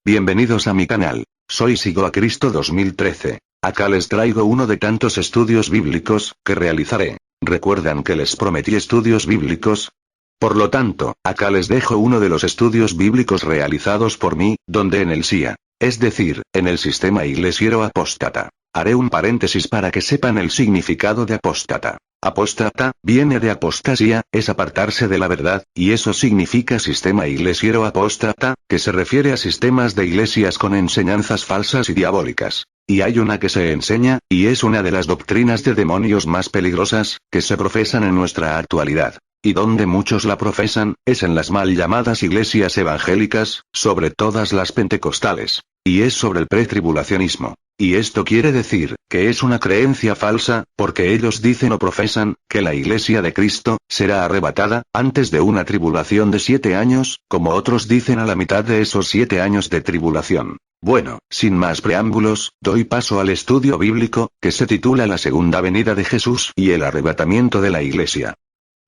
Bienvenidos a mi canal. Soy Sigo a Cristo 2013. Acá les traigo uno de tantos estudios bíblicos que realizaré. ¿Recuerdan que les prometí estudios bíblicos? Por lo tanto, acá les dejo uno de los estudios bíblicos realizados por mí, donde en el SIA, es decir, en el sistema iglesiero apóstata. Haré un paréntesis para que sepan el significado de apóstata. Apóstata, viene de apostasía, es apartarse de la verdad, y eso significa sistema iglesiero apóstata, que se refiere a sistemas de iglesias con enseñanzas falsas y diabólicas. Y hay una que se enseña, y es una de las doctrinas de demonios más peligrosas, que se profesan en nuestra actualidad. Y donde muchos la profesan, es en las mal llamadas iglesias evangélicas, sobre todas las pentecostales. Y es sobre el pretribulacionismo. Y esto quiere decir, que es una creencia falsa, porque ellos dicen o profesan, que la iglesia de Cristo, será arrebatada, antes de una tribulación de 7 años, como otros dicen a la mitad de esos 7 años de tribulación. Bueno, sin más preámbulos, doy paso al estudio bíblico, que se titula La segunda venida de Jesús y el arrebatamiento de la iglesia.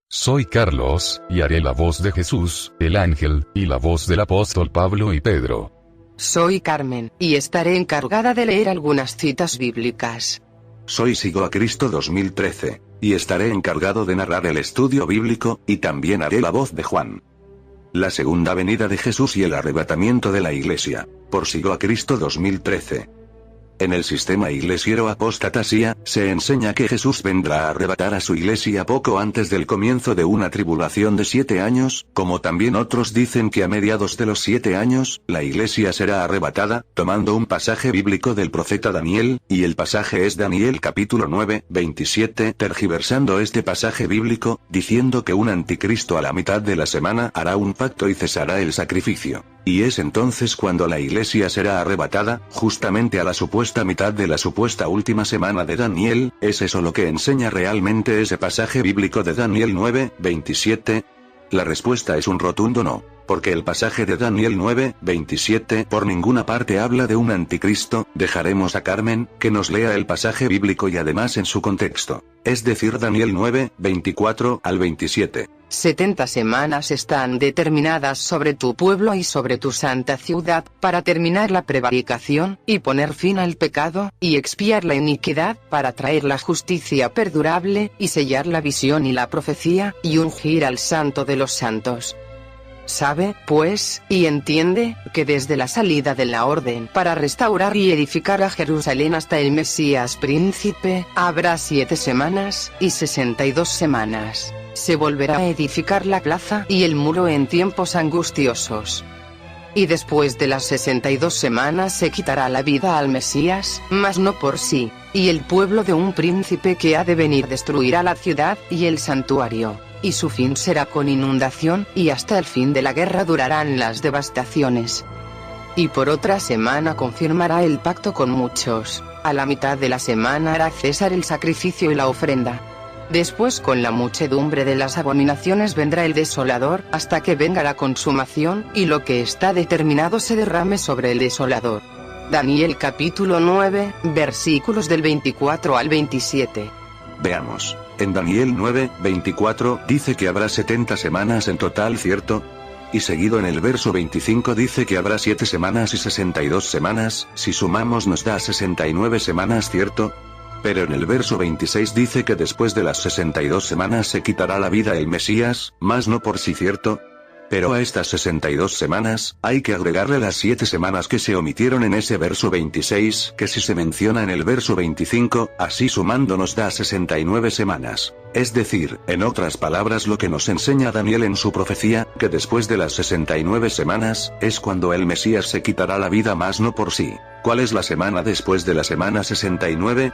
Soy Carlos, y haré la voz de Jesús, el ángel, y la voz del apóstol Pablo y Pedro. Soy Carmen, y estaré encargada de leer algunas citas bíblicas. Soy Sigo a Cristo 2013, y estaré encargado de narrar el estudio bíblico, y también haré la voz de Juan. La segunda venida de Jesús y el arrebatamiento de la iglesia, por Sigo a Cristo 2013. En el sistema iglesiero apostatasía, se enseña que Jesús vendrá a arrebatar a su iglesia poco antes del comienzo de una tribulación de 7 años, como también otros dicen que a mediados de los 7 años, la iglesia será arrebatada, tomando un pasaje bíblico del profeta Daniel, y el pasaje es Daniel capítulo 9, 27, tergiversando este pasaje bíblico, diciendo que un anticristo a la mitad de la semana hará un pacto y cesará el sacrificio. Y es entonces cuando la iglesia será arrebatada, justamente a la supuesta mitad de la supuesta última semana de Daniel. ¿Es eso lo que enseña realmente ese pasaje bíblico de Daniel 9, 27? La respuesta es un rotundo no, porque el pasaje de Daniel 9, 27 por ninguna parte habla de un anticristo. Dejaremos a Carmen, que nos lea el pasaje bíblico y además en su contexto, es decir Daniel 9, 24 al 27. 70 semanas están determinadas sobre tu pueblo y sobre tu santa ciudad, para terminar la prevaricación, y poner fin al pecado, y expiar la iniquidad, para traer la justicia perdurable, y sellar la visión y la profecía, y ungir al santo de los santos. Sabe, pues, y entiende, que desde la salida de la orden para restaurar y edificar a Jerusalén hasta el Mesías príncipe, habrá 7 semanas, y 62 semanas. Se volverá a edificar la plaza y el muro en tiempos angustiosos. Y después de las 62 semanas se quitará la vida al Mesías, mas no por sí, y el pueblo de un príncipe que ha de venir destruirá la ciudad y el santuario. Y su fin será con inundación, y hasta el fin de la guerra durarán las devastaciones. Y por otra semana confirmará el pacto con muchos. A la mitad de la semana hará cesar el sacrificio y la ofrenda. Después con la muchedumbre de las abominaciones vendrá el desolador, hasta que venga la consumación, y lo que está determinado se derrame sobre el desolador. Daniel capítulo 9, versículos del 24 al 27. Veamos. En Daniel 9, 24, dice que habrá 70 semanas en total, ¿cierto? Y seguido en el verso 25 dice que habrá 7 semanas y 62 semanas, si sumamos nos da 69 semanas, ¿cierto? Pero en el verso 26 dice que después de las 62 semanas se quitará la vida el Mesías, mas no por sí, ¿cierto? Pero a estas 62 semanas, hay que agregarle las 7 semanas que se omitieron en ese verso 26, que si se menciona en el verso 25, así sumando nos da 69 semanas. Es decir, en otras palabras lo que nos enseña Daniel en su profecía, que después de las 69 semanas, es cuando el Mesías se quitará la vida mas no por sí. ¿Cuál es la semana después de la semana 69?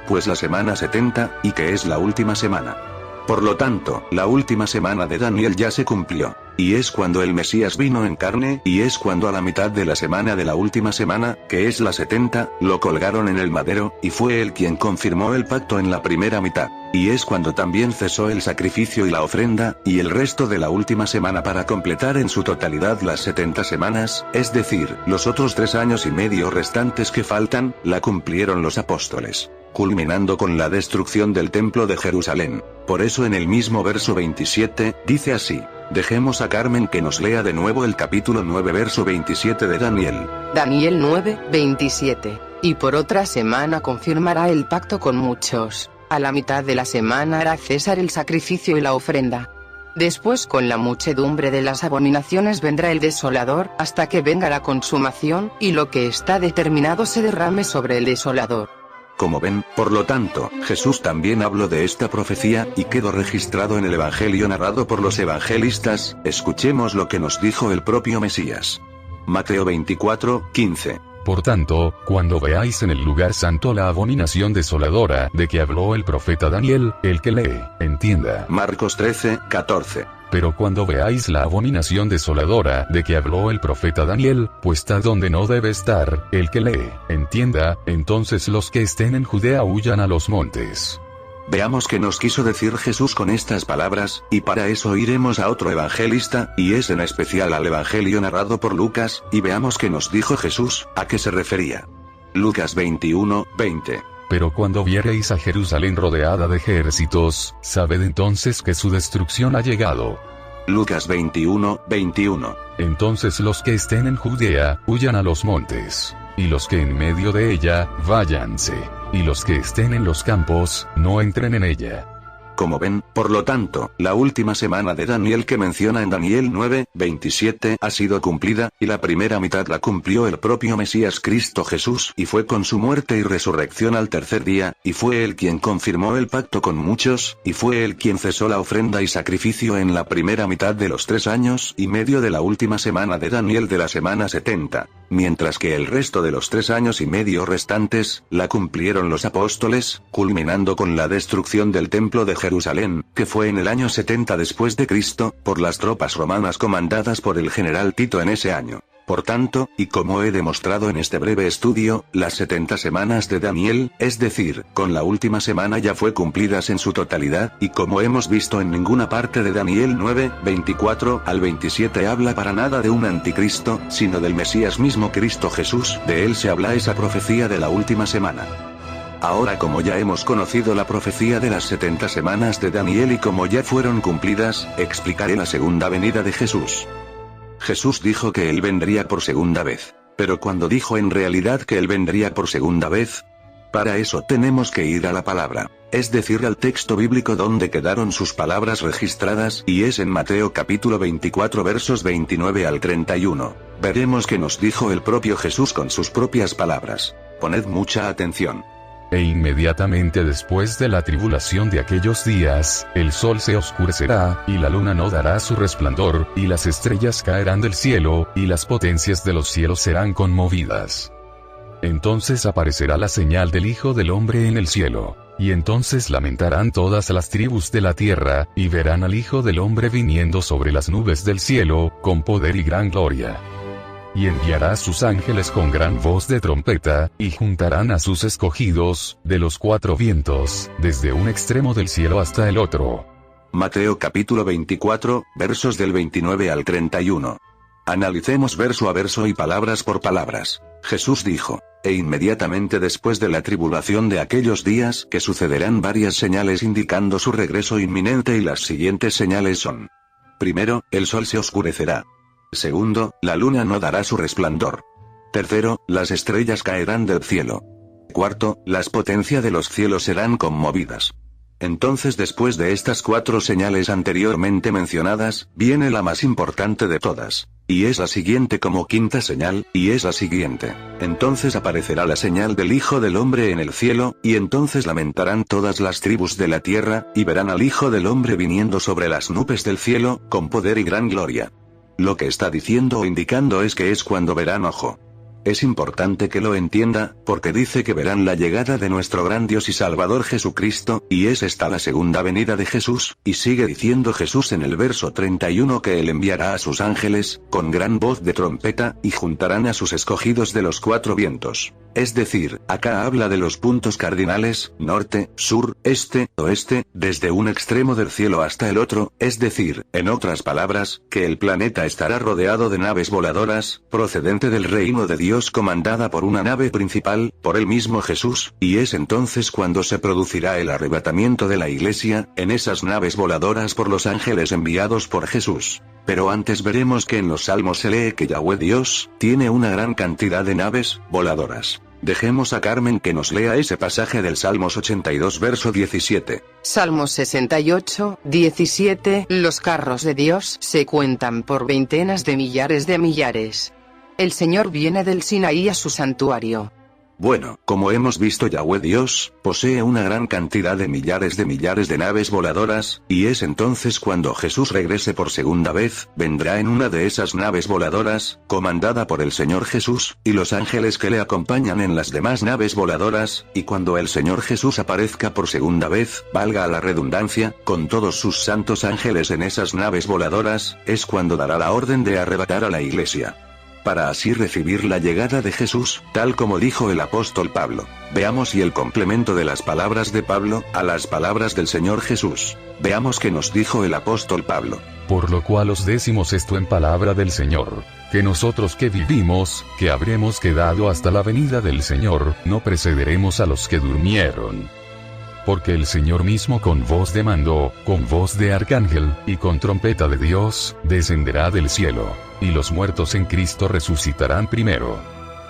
Pues la semana 70, y que es la última semana. Por lo tanto, la última semana de Daniel ya se cumplió. Y es cuando el Mesías vino en carne, y es cuando a la mitad de la semana de la última semana, que es la 70, lo colgaron en el madero, y fue él quien confirmó el pacto en la primera mitad. Y es cuando también cesó el sacrificio y la ofrenda, y el resto de la última semana para completar en su totalidad las 70 semanas, es decir, los otros 3 años y medio restantes que faltan, la cumplieron los apóstoles, culminando con la destrucción del templo de Jerusalén. Por eso en el mismo verso 27, dice así: Dejemos a Carmen que nos lea de nuevo el capítulo 9 verso 27 de Daniel. Daniel 9, 27. Y por otra semana confirmará el pacto con muchos. A la mitad de la semana hará cesar el sacrificio y la ofrenda. Después con la muchedumbre de las abominaciones vendrá el desolador, hasta que venga la consumación, y lo que está determinado se derrame sobre el desolador. Como ven, por lo tanto, Jesús también habló de esta profecía, y quedó registrado en el Evangelio narrado por los evangelistas. Escuchemos lo que nos dijo el propio Mesías. Mateo 24, 15. Por tanto, cuando veáis en el lugar santo la abominación desoladora de que habló el profeta Daniel, el que lee, entienda. Marcos 13, 14. Pero cuando veáis la abominación desoladora de que habló el profeta Daniel, puesta donde no debe estar, el que lee, entienda, entonces los que estén en Judea huyan a los montes. Veamos qué nos quiso decir Jesús con estas palabras, y para eso iremos a otro evangelista, y es en especial al evangelio narrado por Lucas, y veamos qué nos dijo Jesús, a qué se refería. Lucas 21, 20. Pero cuando viereis a Jerusalén rodeada de ejércitos, sabed entonces que su destrucción ha llegado. Lucas 21, 21. Entonces los que estén en Judea, huyan a los montes. Y los que en medio de ella, váyanse. Y los que estén en los campos, no entren en ella. Como ven, por lo tanto, la última semana de Daniel que menciona en Daniel 9, 27 ha sido cumplida, y la primera mitad la cumplió el propio Mesías Cristo Jesús, y fue con su muerte y resurrección al tercer día, y fue él quien confirmó el pacto con muchos, y fue él quien cesó la ofrenda y sacrificio en la primera mitad de los 3 años y medio de la última semana de Daniel de la semana 70. Mientras que el resto de los 3 años y medio restantes, la cumplieron los apóstoles, culminando con la destrucción del templo de Jerusalén, que fue en el año 70 después de Cristo, por las tropas romanas comandadas por el general Tito en ese año. Por tanto, y como he demostrado en este breve estudio, las 70 semanas de Daniel, es decir, con la última semana ya fue cumplidas en su totalidad, y como hemos visto en ninguna parte de Daniel 9, 24 al 27 habla para nada de un anticristo, sino del Mesías mismo Cristo Jesús, de él se habla esa profecía de la última semana. Ahora como ya hemos conocido la profecía de las 70 semanas de Daniel y como ya fueron cumplidas, explicaré la segunda venida de Jesús. Jesús dijo que él vendría por segunda vez. Pero cuando dijo en realidad que él vendría por segunda vez, para eso tenemos que ir a la palabra, es decir al texto bíblico donde quedaron sus palabras registradas, y es en Mateo capítulo 24 versos 29 al 31. Veremos que nos dijo el propio Jesús con sus propias palabras. Poned mucha atención. E inmediatamente después de la tribulación de aquellos días, el sol se oscurecerá, y la luna no dará su resplandor, y las estrellas caerán del cielo, y las potencias de los cielos serán conmovidas. Entonces aparecerá la señal del Hijo del Hombre en el cielo. Y entonces lamentarán todas las tribus de la tierra, y verán al Hijo del Hombre viniendo sobre las nubes del cielo, con poder y gran gloria. Y enviará a sus ángeles con gran voz de trompeta, y juntarán a sus escogidos, de los 4 vientos, desde un extremo del cielo hasta el otro. Mateo capítulo 24, versos del 29 al 31. Analicemos verso a verso y palabras por palabras. Jesús dijo, e inmediatamente después de la tribulación de aquellos días que sucederán varias señales indicando su regreso inminente y las siguientes señales son. Primero, el sol se oscurecerá. Segundo, la luna no dará su resplandor. Tercero, las estrellas caerán del cielo. Cuarto, las potencias de los cielos serán conmovidas. Entonces después de estas 4 señales anteriormente mencionadas, viene la más importante de todas. Y es la siguiente como quinta señal, y es la siguiente. Entonces aparecerá la señal del Hijo del Hombre en el cielo, y entonces lamentarán todas las tribus de la tierra, y verán al Hijo del Hombre viniendo sobre las nubes del cielo, con poder y gran gloria. Lo que está diciendo o indicando es que es cuando verán ojo. Es importante que lo entienda, porque dice que verán la llegada de nuestro gran Dios y Salvador Jesucristo, y es esta la segunda venida de Jesús, y sigue diciendo Jesús en el verso 31 que él enviará a sus ángeles, con gran voz de trompeta, y juntarán a sus escogidos de los 4 vientos. es decir, acá habla de los puntos cardinales, norte, sur, este, oeste, desde un extremo del cielo hasta el otro, es decir, en otras palabras, que el planeta estará rodeado de naves voladoras, procedente del reino de Dios comandada por una nave principal, por el mismo Jesús, y es entonces cuando se producirá el arrebatamiento de la iglesia, en esas naves voladoras por los ángeles enviados por Jesús. Pero antes veremos que en los Salmos se lee que Yahweh Dios, tiene una gran cantidad de naves, voladoras. Dejemos a Carmen que nos lea ese pasaje del Salmos 82 verso 17. Salmos 68, 17. Los carros de Dios se cuentan por veintenas de millares de millares. El Señor viene del Sinaí a su santuario. Bueno, como hemos visto, Yahweh Dios, posee una gran cantidad de millares de naves voladoras, y es entonces cuando Jesús regrese por segunda vez, vendrá en una de esas naves voladoras, comandada por el Señor Jesús, y los ángeles que le acompañan en las demás naves voladoras, y cuando el Señor Jesús aparezca por segunda vez, valga la redundancia, con todos sus santos ángeles en esas naves voladoras, es cuando dará la orden de arrebatar a la iglesia, para así recibir la llegada de Jesús, tal como dijo el apóstol Pablo. Veamos y el complemento de las palabras de Pablo, a las palabras del Señor Jesús. Veamos qué nos dijo el apóstol Pablo. Por lo cual os decimos esto en palabra del Señor, que nosotros que vivimos, que habremos quedado hasta la venida del Señor, no precederemos a los que durmieron. Porque el Señor mismo con voz de mando, con voz de arcángel, y con trompeta de Dios, descenderá del cielo, y los muertos en Cristo resucitarán primero.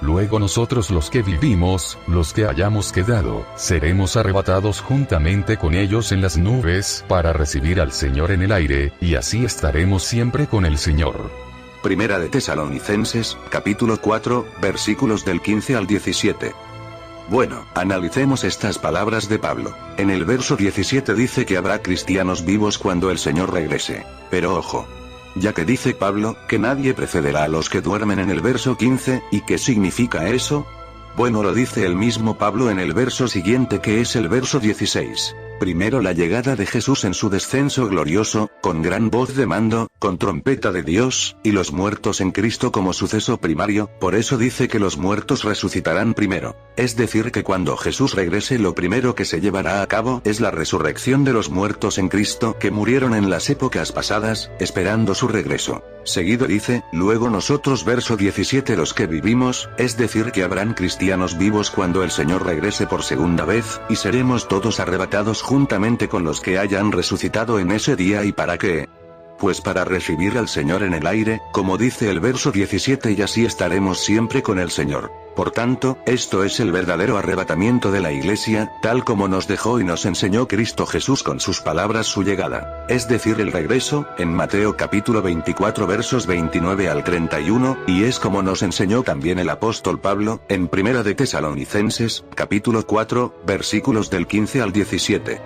Luego nosotros los que vivimos, los que hayamos quedado, seremos arrebatados juntamente con ellos en las nubes, para recibir al Señor en el aire, y así estaremos siempre con el Señor. Primera de Tesalonicenses, capítulo 4, versículos del 15 al 17. Bueno, analicemos estas palabras de Pablo. En el verso 17 dice que habrá cristianos vivos cuando el Señor regrese. Pero ojo, ya que dice Pablo, que nadie precederá a los que duermen en el verso 15, ¿y qué significa eso? Bueno, lo dice el mismo Pablo en el verso siguiente, que es el verso 16. Primero la llegada de Jesús en su descenso glorioso, con gran voz de mando, con trompeta de Dios, y los muertos en Cristo como suceso primario, por eso dice que los muertos resucitarán primero. Es decir, que cuando Jesús regrese lo primero que se llevará a cabo es la resurrección de los muertos en Cristo que murieron en las épocas pasadas, esperando su regreso. Seguido dice, luego nosotros verso 17 los que vivimos, es decir que habrán cristianos vivos cuando el Señor regrese por segunda vez, y seremos todos arrebatados juntamente con los que hayan resucitado en ese día. ¿Y para qué? Pues para recibir al Señor en el aire, como dice el verso 17, y así estaremos siempre con el Señor. Por tanto, esto es el verdadero arrebatamiento de la iglesia, tal como nos dejó y nos enseñó Cristo Jesús con sus palabras su llegada, es decir el regreso, en Mateo capítulo 24 versos 29 al 31, y es como nos enseñó también el apóstol Pablo, en Primera de Tesalonicenses, capítulo 4, versículos del 15 al 17.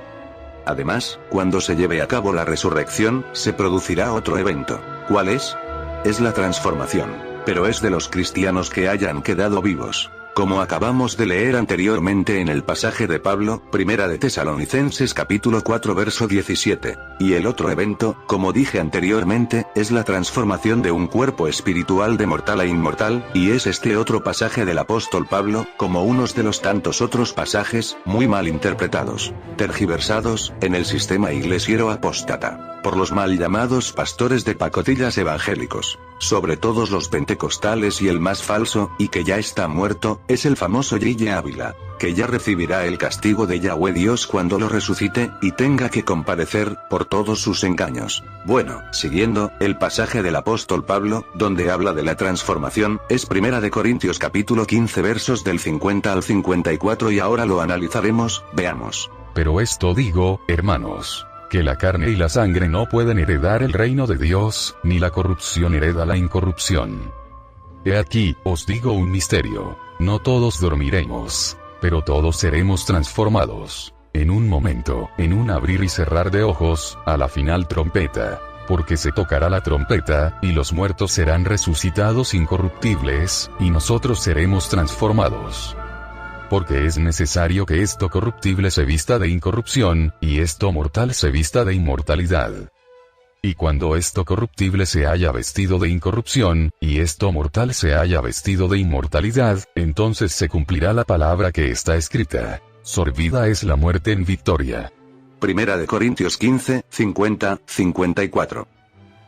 Además, cuando se lleve a cabo la resurrección, se producirá otro evento. ¿Cuál es? Es la transformación. Pero es de los cristianos que hayan quedado vivos. Como acabamos de leer anteriormente en el pasaje de Pablo, Primera de Tesalonicenses capítulo 4 verso 17. Y el otro evento, como dije anteriormente, es la transformación de un cuerpo espiritual de mortal a inmortal, y es este otro pasaje del apóstol Pablo, como unos de los tantos otros pasajes, muy mal interpretados, tergiversados, en el sistema iglesiero apóstata, por los mal llamados pastores de pacotillas evangélicos, sobre todos los pentecostales, y el más falso, y que ya está muerto, es el famoso Yille Ávila, que ya recibirá el castigo de Yahweh Dios cuando lo resucite, y tenga que comparecer, por todos sus engaños. Bueno, siguiendo, el pasaje del apóstol Pablo, donde habla de la transformación, es Primera de Corintios capítulo 15 versos del 50 al 54, y ahora lo analizaremos, veamos. Pero esto digo, hermanos, que la carne y la sangre no pueden heredar el reino de Dios, ni la corrupción hereda la incorrupción. He aquí, os digo un misterio, no todos dormiremos, pero todos seremos transformados, en un momento, en un abrir y cerrar de ojos, a la final trompeta, porque se tocará la trompeta, y los muertos serán resucitados incorruptibles, y nosotros seremos transformados. Porque es necesario que esto corruptible se vista de incorrupción, y esto mortal se vista de inmortalidad. Y cuando esto corruptible se haya vestido de incorrupción, y esto mortal se haya vestido de inmortalidad, entonces se cumplirá la palabra que está escrita: sorbida es la muerte en victoria. Primera de Corintios 15, 50, 54.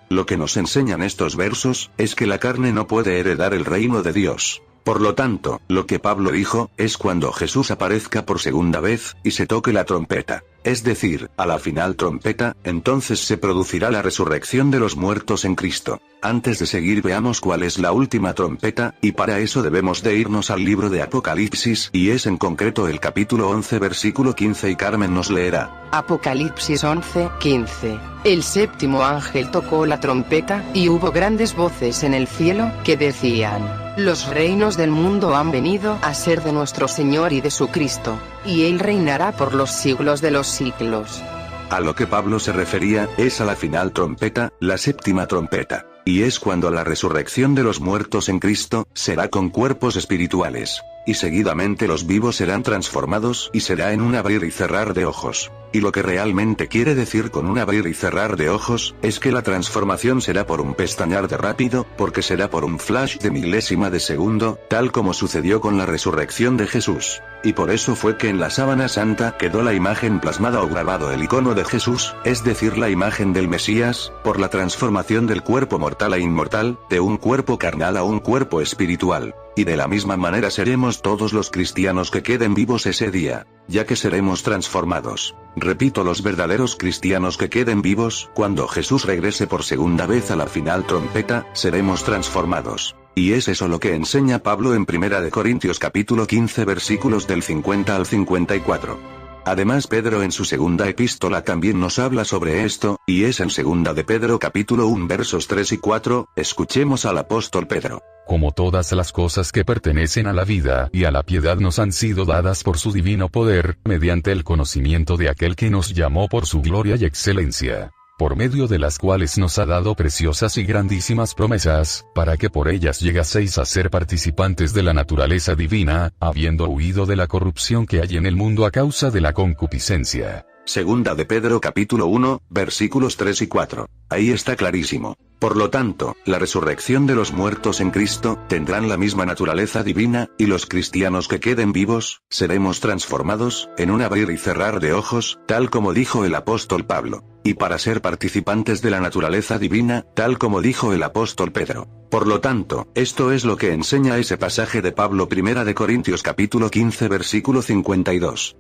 Lo que nos enseñan estos versos, es que la carne no puede heredar el reino de Dios. Por lo tanto, lo que Pablo dijo, es cuando Jesús aparezca por segunda vez, y se toque la trompeta. Es decir, a la final trompeta, entonces se producirá la resurrección de los muertos en Cristo. Antes de seguir veamos cuál es la última trompeta, y para eso debemos de irnos al libro de Apocalipsis, y es en concreto el capítulo 11 versículo 15 y Carmen nos leerá. Apocalipsis 11, 15. El séptimo ángel tocó la trompeta, y hubo grandes voces en el cielo, que decían: los reinos del mundo han venido a ser de nuestro Señor y de su Cristo, y Él reinará por los siglos de los siglos. A lo que Pablo se refería, es a la final trompeta, la séptima trompeta. Y es cuando la resurrección de los muertos en Cristo, será con cuerpos espirituales. Y seguidamente los vivos serán transformados y será en un abrir y cerrar de ojos. Y lo que realmente quiere decir con un abrir y cerrar de ojos, es que la transformación será por un pestañear de rápido, porque será por un flash de milésima de segundo, tal como sucedió con la resurrección de Jesús. Y por eso fue que en la sábana santa quedó la imagen plasmada o grabado el icono de Jesús, es decir la imagen del Mesías, por la transformación del cuerpo mortal a inmortal, de un cuerpo carnal a un cuerpo espiritual. Y de la misma manera seremos todos los cristianos que queden vivos ese día, ya que seremos transformados. Repito, los verdaderos cristianos que queden vivos, cuando Jesús regrese por segunda vez a la final trompeta, seremos transformados. Y es eso lo que enseña Pablo en Primera de Corintios capítulo 15 versículos del 50 al 54. Además Pedro en su segunda epístola también nos habla sobre esto, y es en segunda de Pedro capítulo 1 versos 3 y 4, escuchemos al apóstol Pedro. Como todas las cosas que pertenecen a la vida y a la piedad nos han sido dadas por su divino poder, mediante el conocimiento de aquel que nos llamó por su gloria y excelencia, por medio de las cuales nos ha dado preciosas y grandísimas promesas, para que por ellas llegaseis a ser participantes de la naturaleza divina, habiendo huido de la corrupción que hay en el mundo a causa de la concupiscencia. Segunda de Pedro capítulo 1, versículos 3 y 4. Ahí está clarísimo. Por lo tanto, la resurrección de los muertos en Cristo, tendrán la misma naturaleza divina, y los cristianos que queden vivos, seremos transformados, en un abrir y cerrar de ojos, tal como dijo el apóstol Pablo. Y para ser participantes de la naturaleza divina, tal como dijo el apóstol Pedro. Por lo tanto, esto es lo que enseña ese pasaje de Pablo Primera de Corintios capítulo 15 versículo 52.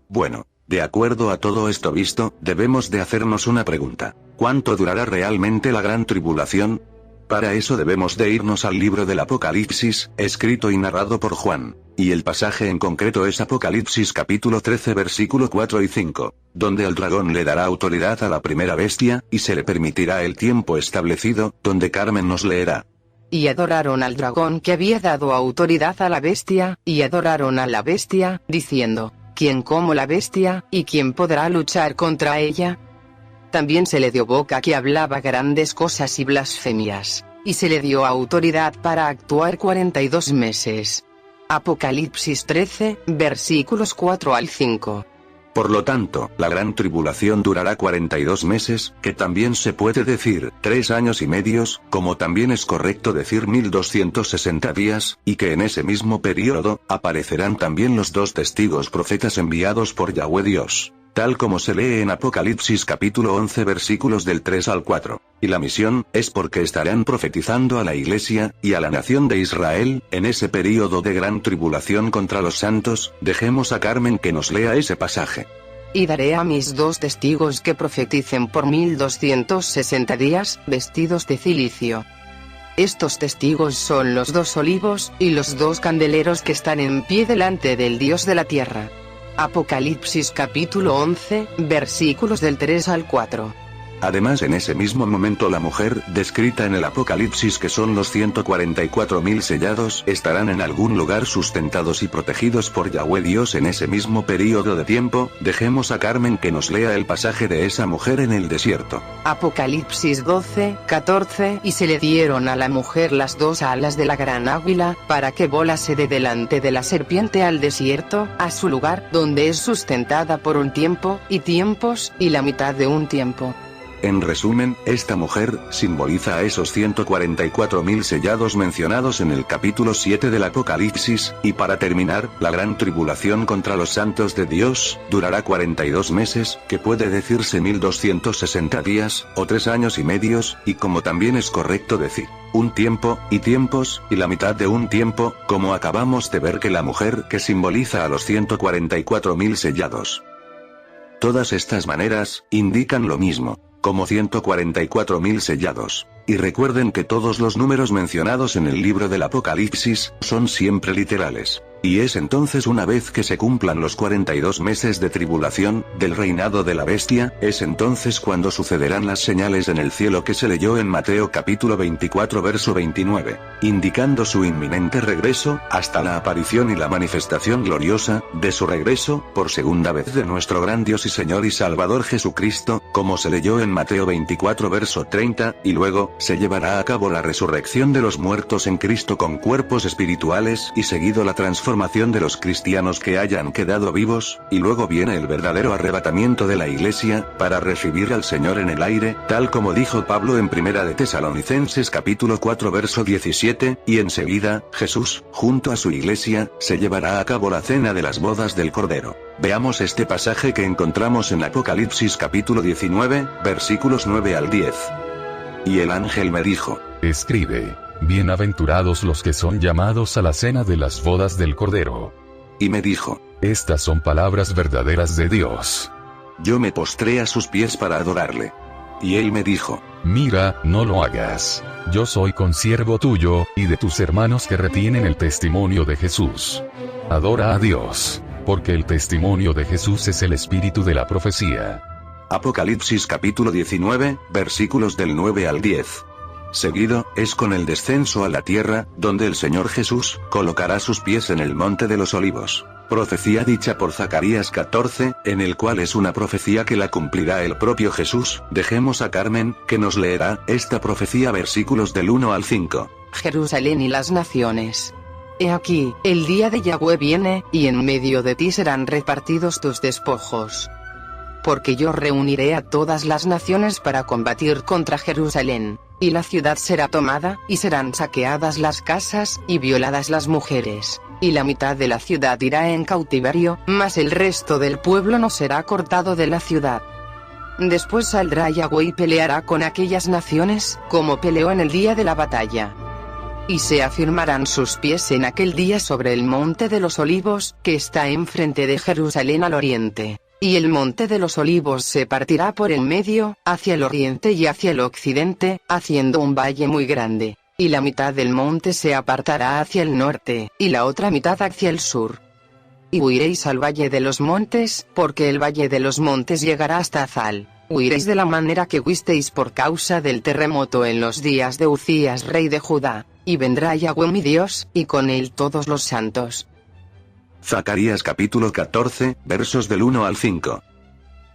Bueno, de acuerdo a todo esto visto, debemos de hacernos una pregunta. ¿Cuánto durará realmente la gran tribulación? Para eso debemos de irnos al libro del Apocalipsis, escrito y narrado por Juan. Y el pasaje en concreto es Apocalipsis capítulo 13 versículo 4 y 5, donde el dragón le dará autoridad a la primera bestia, y se le permitirá el tiempo establecido, donde Carmen nos leerá. Y adoraron al dragón que había dado autoridad a la bestia, y adoraron a la bestia, diciendo: ¿quién como la bestia, y quién podrá luchar contra ella? También se le dio boca que hablaba grandes cosas y blasfemias, y se le dio autoridad para actuar 42 meses. Apocalipsis 13, versículos 4 al 5. Por lo tanto, la gran tribulación durará 42 meses, que también se puede decir 3 años y medios, como también es correcto decir 1260 días, y que en ese mismo periodo, aparecerán también los 2 testigos profetas enviados por Yahweh Dios, tal como se lee en Apocalipsis capítulo 11 versículos del 3 al 4. Y la misión, es porque estarán profetizando a la iglesia, y a la nación de Israel, en ese período de gran tribulación contra los santos. Dejemos a Carmen que nos lea ese pasaje. Y daré a mis 2 testigos que profeticen por 1260 días, vestidos de cilicio. Estos testigos son los 2 olivos, y los 2 candeleros que están en pie delante del Dios de la tierra. Apocalipsis capítulo 11, versículos del 3 al 4. Además en ese mismo momento la mujer, descrita en el Apocalipsis que son los 144.000 sellados, estarán en algún lugar sustentados y protegidos por Yahweh Dios en ese mismo período de tiempo. Dejemos a Carmen que nos lea el pasaje de esa mujer en el desierto. Apocalipsis 12, 14. Y se le dieron a la mujer las 2 alas de la gran águila, para que volase de delante de la serpiente al desierto, a su lugar, donde es sustentada por un tiempo, y tiempos, y la mitad de un tiempo. En resumen, esta mujer simboliza a esos 144.000 sellados mencionados en el capítulo 7 del Apocalipsis, y para terminar, la gran tribulación contra los santos de Dios durará 42 meses, que puede decirse 1260 días, o 3 años y medios, y como también es correcto decir, un tiempo, y tiempos, y la mitad de un tiempo, como acabamos de ver que la mujer que simboliza a los 144.000 sellados. Todas estas maneras indican lo mismo, como 144.000 sellados. Y recuerden que todos los números mencionados en el libro del Apocalipsis son siempre literales. Y es entonces una vez que se cumplan los 42 meses de tribulación, del reinado de la bestia, es entonces cuando sucederán las señales en el cielo que se leyó en Mateo capítulo 24 verso 29, indicando su inminente regreso, hasta la aparición y la manifestación gloriosa, de su regreso, por segunda vez de nuestro gran Dios y Señor y Salvador Jesucristo, como se leyó en Mateo 24 verso 30, y luego, se llevará a cabo la resurrección de los muertos en Cristo con cuerpos espirituales y seguido la transformación de los cristianos que hayan quedado vivos, y luego viene el verdadero arrebatamiento de la iglesia, para recibir al Señor en el aire, tal como dijo Pablo en Primera de Tesalonicenses capítulo 4 verso 17, y enseguida, Jesús, junto a su iglesia, se llevará a cabo la cena de las bodas del Cordero. Veamos este pasaje que encontramos en Apocalipsis capítulo 19, versículos 9 al 10. Y el ángel me dijo: Escribe: Bienaventurados los que son llamados a la cena de las bodas del Cordero. Y me dijo: Estas son palabras verdaderas de Dios. Yo me postré a sus pies para adorarle. Y él me dijo: Mira, no lo hagas. Yo soy consiervo tuyo, y de tus hermanos que retienen el testimonio de Jesús. Adora a Dios, porque el testimonio de Jesús es el espíritu de la profecía. Apocalipsis capítulo 19, versículos del 9 al 10. Seguido, es con el descenso a la tierra, donde el Señor Jesús colocará sus pies en el monte de los olivos. Profecía dicha por Zacarías 14, en el cual es una profecía que la cumplirá el propio Jesús. Dejemos a Carmen, que nos leerá esta profecía versículos del 1 al 5. Jerusalén y las naciones. He aquí, el día de Yahweh viene, y en medio de ti serán repartidos tus despojos. Porque yo reuniré a todas las naciones para combatir contra Jerusalén, y la ciudad será tomada, y serán saqueadas las casas, y violadas las mujeres, y la mitad de la ciudad irá en cautiverio, mas el resto del pueblo no será cortado de la ciudad. Después saldrá Yahweh y peleará con aquellas naciones, como peleó en el día de la batalla. Y se afirmarán sus pies en aquel día sobre el monte de los olivos, que está enfrente de Jerusalén al oriente. Y el monte de los olivos se partirá por el medio, hacia el oriente y hacia el occidente, haciendo un valle muy grande. Y la mitad del monte se apartará hacia el norte, y la otra mitad hacia el sur. Y huiréis al valle de los montes, porque el valle de los montes llegará hasta Azal. Huiréis de la manera que huisteis por causa del terremoto en los días de Uzías rey de Judá. Y vendrá Yahweh mi Dios, y con él todos los santos. Zacarías capítulo 14, versos del 1 al 5.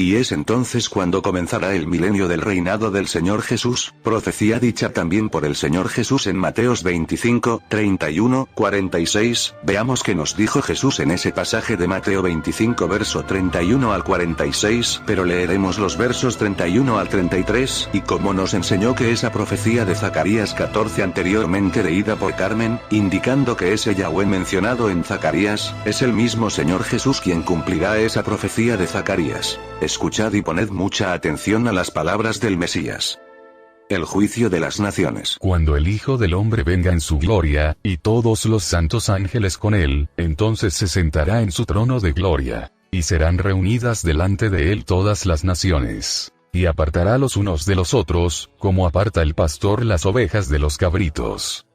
Y es entonces cuando comenzará el milenio del reinado del Señor Jesús, profecía dicha también por el Señor Jesús en Mateos 25, 31, 46, veamos qué nos dijo Jesús en ese pasaje de Mateo 25 verso 31 al 46, pero leeremos los versos 31 al 33, y como nos enseñó que esa profecía de Zacarías 14 anteriormente leída por Carmen, indicando que ese Yahweh mencionado en Zacarías, es el mismo Señor Jesús quien cumplirá esa profecía de Zacarías. Escuchad y poned mucha atención a las palabras del Mesías. El juicio de las naciones. Cuando el Hijo del Hombre venga en su gloria, y todos los santos ángeles con él, entonces se sentará en su trono de gloria, y serán reunidas delante de él todas las naciones. Y apartará los unos de los otros, como aparta el pastor las ovejas de los cabritos.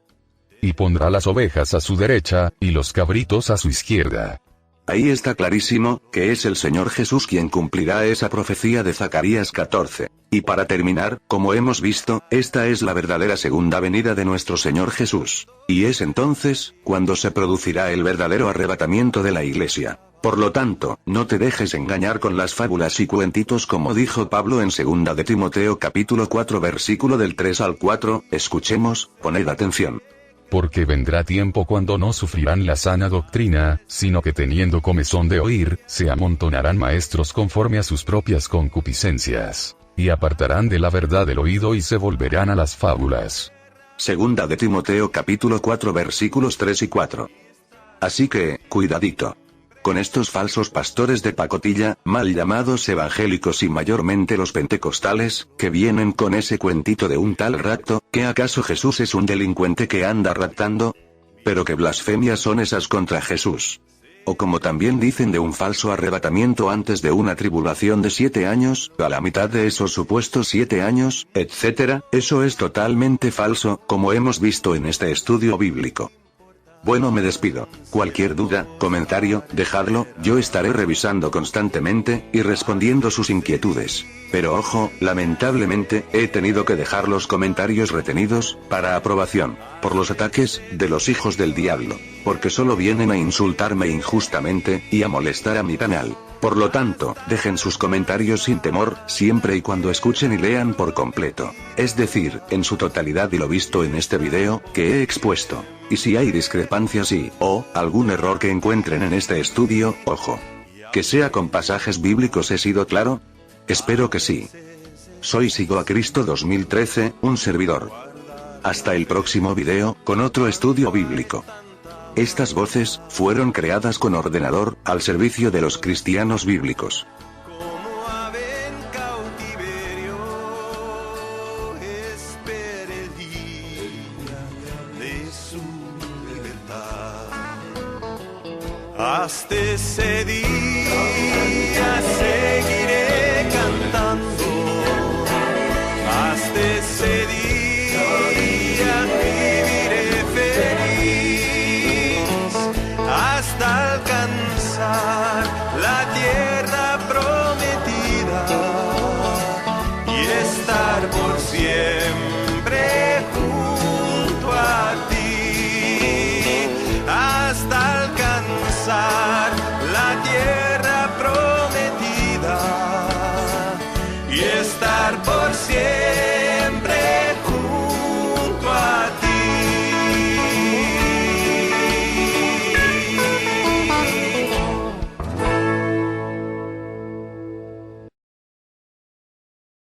Y pondrá las ovejas a su derecha, y los cabritos a su izquierda. Ahí está clarísimo, que es el Señor Jesús quien cumplirá esa profecía de Zacarías 14. Y para terminar, como hemos visto, esta es la verdadera segunda venida de nuestro Señor Jesús. Y es entonces, cuando se producirá el verdadero arrebatamiento de la iglesia. Por lo tanto, no te dejes engañar con las fábulas y cuentitos como dijo Pablo en 2 de Timoteo capítulo 4 versículo del 3 al 4, escuchemos, poned atención. Porque vendrá tiempo cuando no sufrirán la sana doctrina, sino que teniendo comezón de oír, se amontonarán maestros conforme a sus propias concupiscencias. y apartarán de la verdad el oído y se volverán a las fábulas. Segunda de Timoteo capítulo 4 versículos 3 y 4. Así que, cuidadito con estos falsos pastores de pacotilla, mal llamados evangélicos y mayormente los pentecostales, que vienen con ese cuentito de un tal rapto, ¿que acaso Jesús es un delincuente que anda raptando? Pero qué blasfemias son esas contra Jesús. O como también dicen de un falso arrebatamiento antes de una tribulación de 7 años, a la mitad de esos supuestos 7 años, etc., eso es totalmente falso, como hemos visto en este estudio bíblico. Bueno, me despido. Cualquier duda, comentario, dejadlo, yo estaré revisando constantemente, y respondiendo sus inquietudes. Pero ojo, lamentablemente, he tenido que dejar los comentarios retenidos, para aprobación, por los ataques, de los hijos del diablo. Porque solo vienen a insultarme injustamente, y a molestar a mi canal. Por lo tanto, dejen sus comentarios sin temor, siempre y cuando escuchen y lean por completo. Es decir, en su totalidad y lo visto en este video, que he expuesto. Y si hay discrepancias o algún error que encuentren en este estudio, ojo. Que sea con pasajes bíblicos, ¿he sido claro? Espero que sí. Soy Sigo a Cristo 2013, un servidor. Hasta el próximo video, con otro estudio bíblico. Estas voces fueron creadas con ordenador, al servicio de los cristianos bíblicos. Como ave en cautiverio, espera el día de su libertad. Hasta ese día seguiré cantando. Hasta ese